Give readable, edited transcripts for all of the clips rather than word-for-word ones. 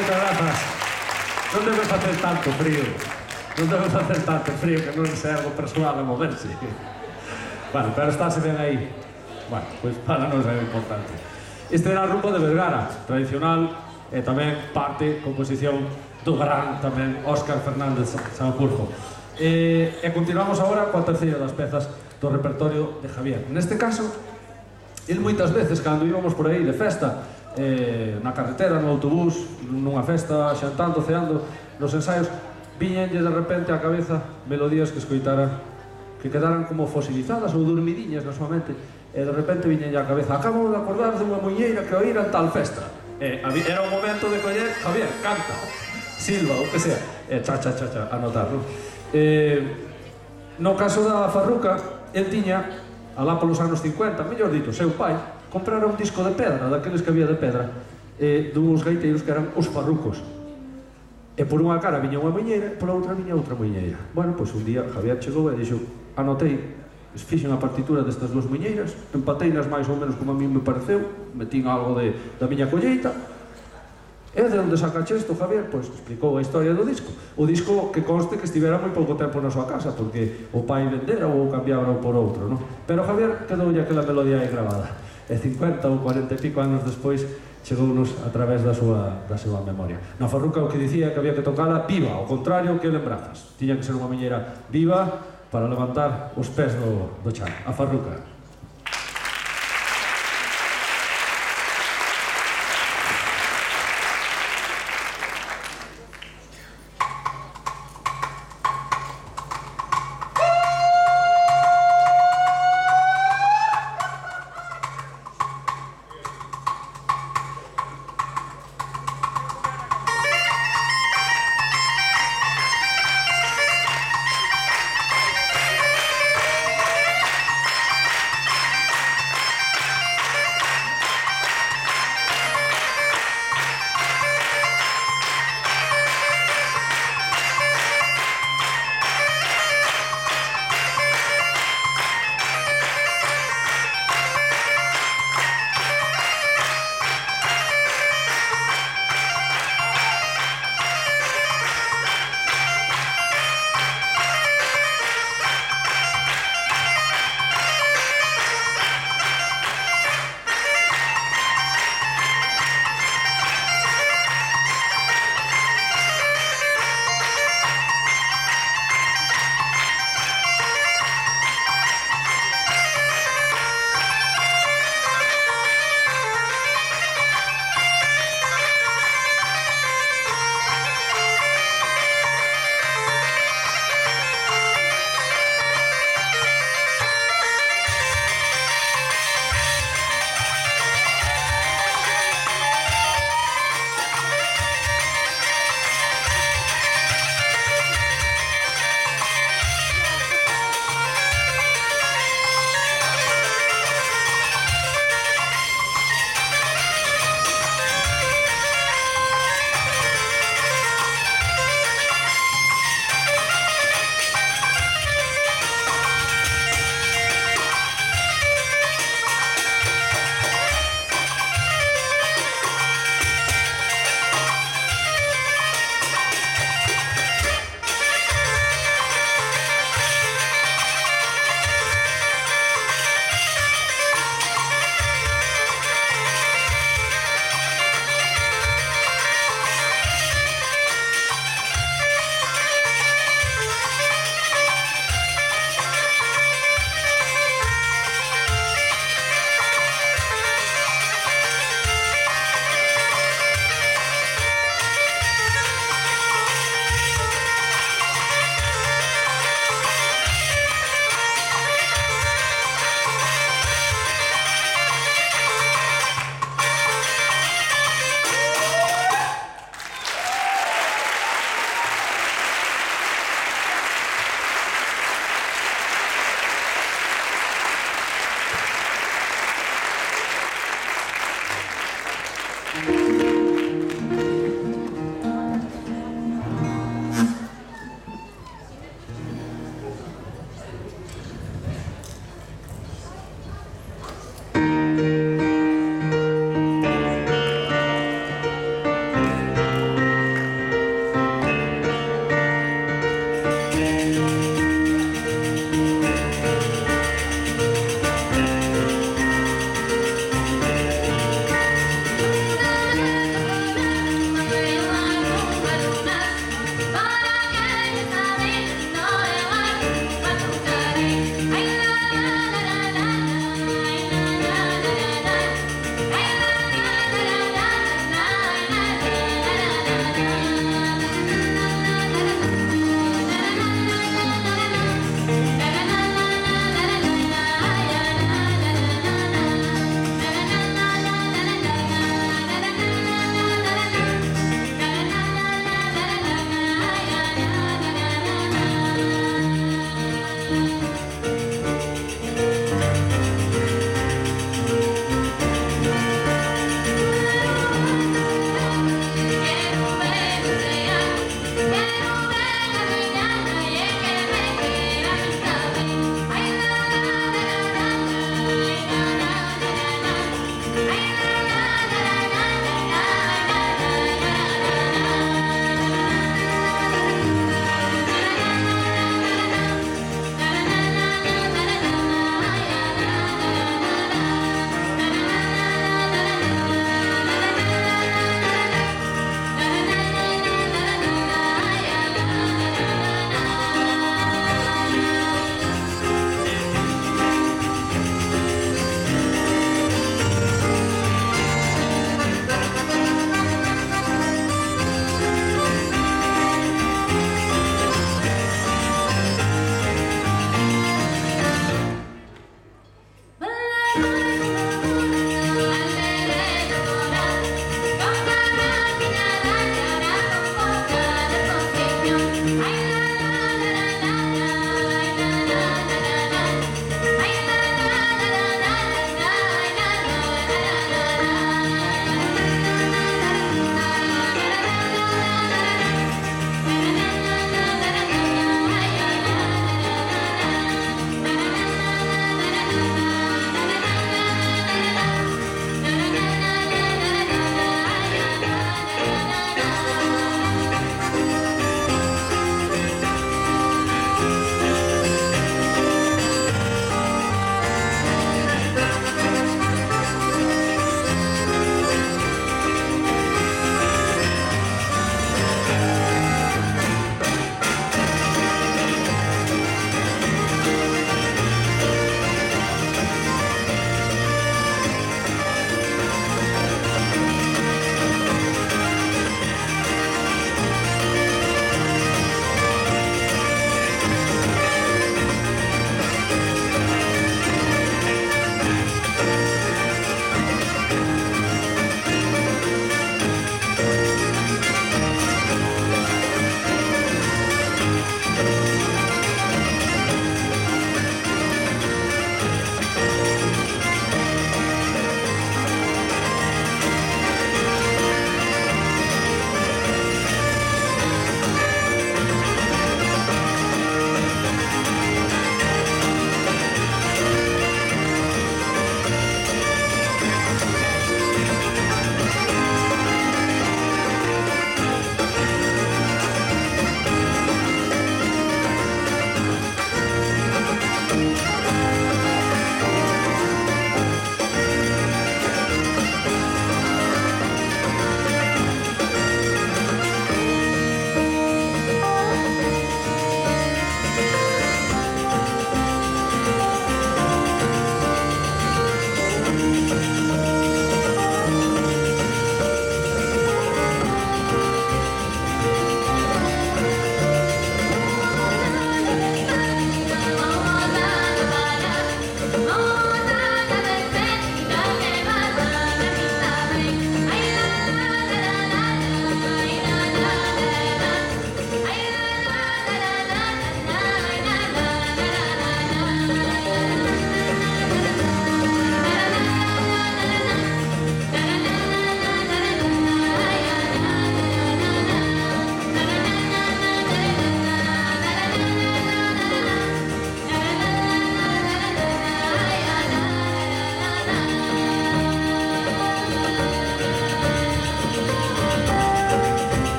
moitas grazas. Non debe facer tanto frío. Non debe facer tanto frío que non se algo persoal a moverse. Bueno, pero estáse ben aí. Bueno, pois para nos é importante. Este era a rumba de Vergara, tradicional, e tamén parte, composición do gran tamén Óscar Fernández Sanjurjo. E continuamos agora coa terceira das pezas do repertorio de Javier. Neste caso, el moitas veces, cando íbamos por aí de festa, na carretera, no autobús, nunha festa, xantando, ceando, nos ensaios, viñenlle de repente á cabeza melodías que escoitara, que quedaran como fosilizadas ou dormidiñas na súa mente, e de repente viñenlle á cabeza: acabo de acordar dunha muñeira que oíra en tal festa. Era o momento de coller: Javier, canta, silva, o que sea, anotar, non? No caso da Farruca, el tiña, alá polos anos 50, mellor dito, seu pai, comprara un disco de pedra, daqueles que había de pedra, duns gaiteiros que eran os farrucos. E por unha cara viña unha muñeira, e por outra viña outra muñeira. Bueno, pois un día Javier chegou e dixo: anotei, fixen a partitura destas duas muñeiras, empateinas máis ou menos como a mí me pareceu, metín algo da miña colleita. E de onde sacache isto, Javier? Pois explicou a historia do disco. O disco que conste que estivera moi pouco tempo na súa casa, porque o pai vendera ou cambiara por outro, non? Pero Javier quedoulle aquela melodía aí grabada. E 50 ou 40 e pico anos despois chegounos a través da súa memoria. Na Farruca o que dicía que había que tocala viva, ao contrario que lembrazas. Tiña que ser unha muñeira viva para levantar os pés do chan. A Farruca.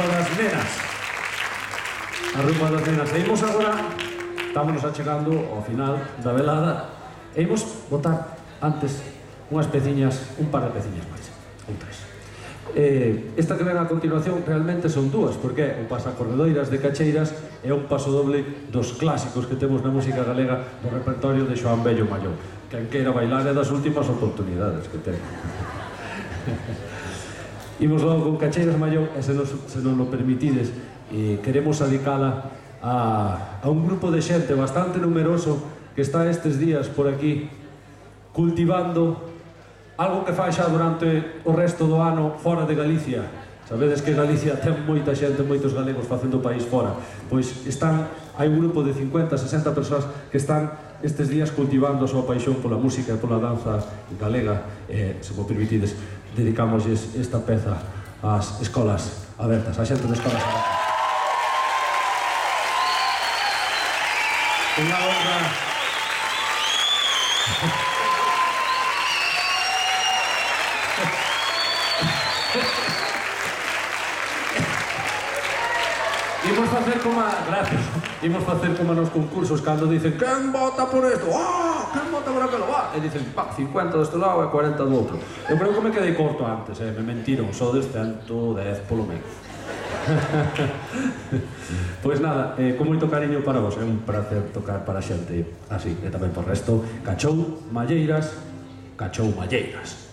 das nenas. A rumba das nenas. E imos agora, estámonos achegando ao final da velada, e imos botar antes unhas peciñas, un par de peciñas máis, ou tres. Esta que ven a continuación realmente son dúas, porque é o Pasacorredoiras de Cacheiras e un paso doble dos clásicos que temos na música galega do repertorio de Xoán Bello Mallón. Quen queira bailar é das últimas oportunidades que ten. Imos logo con Cacheiras Mallón e se non lo permitides, queremos adicala a un grupo de xente bastante numeroso que está estes días por aquí cultivando algo que fai xa durante o resto do ano fora de Galicia. Sabedes que Galicia ten moita xente, moitos galegos facendo o país fora. Pois hai un grupo de 50, 60 persoas que están estes días cultivando a súa paixón pola música e pola danza galega. Se mo permitides, dedicámosles esta peza ás escolas abertas, á xente de escolas abertas. Unha honra. Imos facer como gracias. Imos facer como nos concursos cando dicen quen vota por isto? Quen vota por aquilo? E dicen 50 deste lado e 40 do outro. Eu creo que me quedei corto antes, me mentiron, sodes 110 polo menos. Pois nada, con moito cariño para vos, é un placer tocar para a xente así, e tamén por resto, cachou malleiras, cachou malleiras.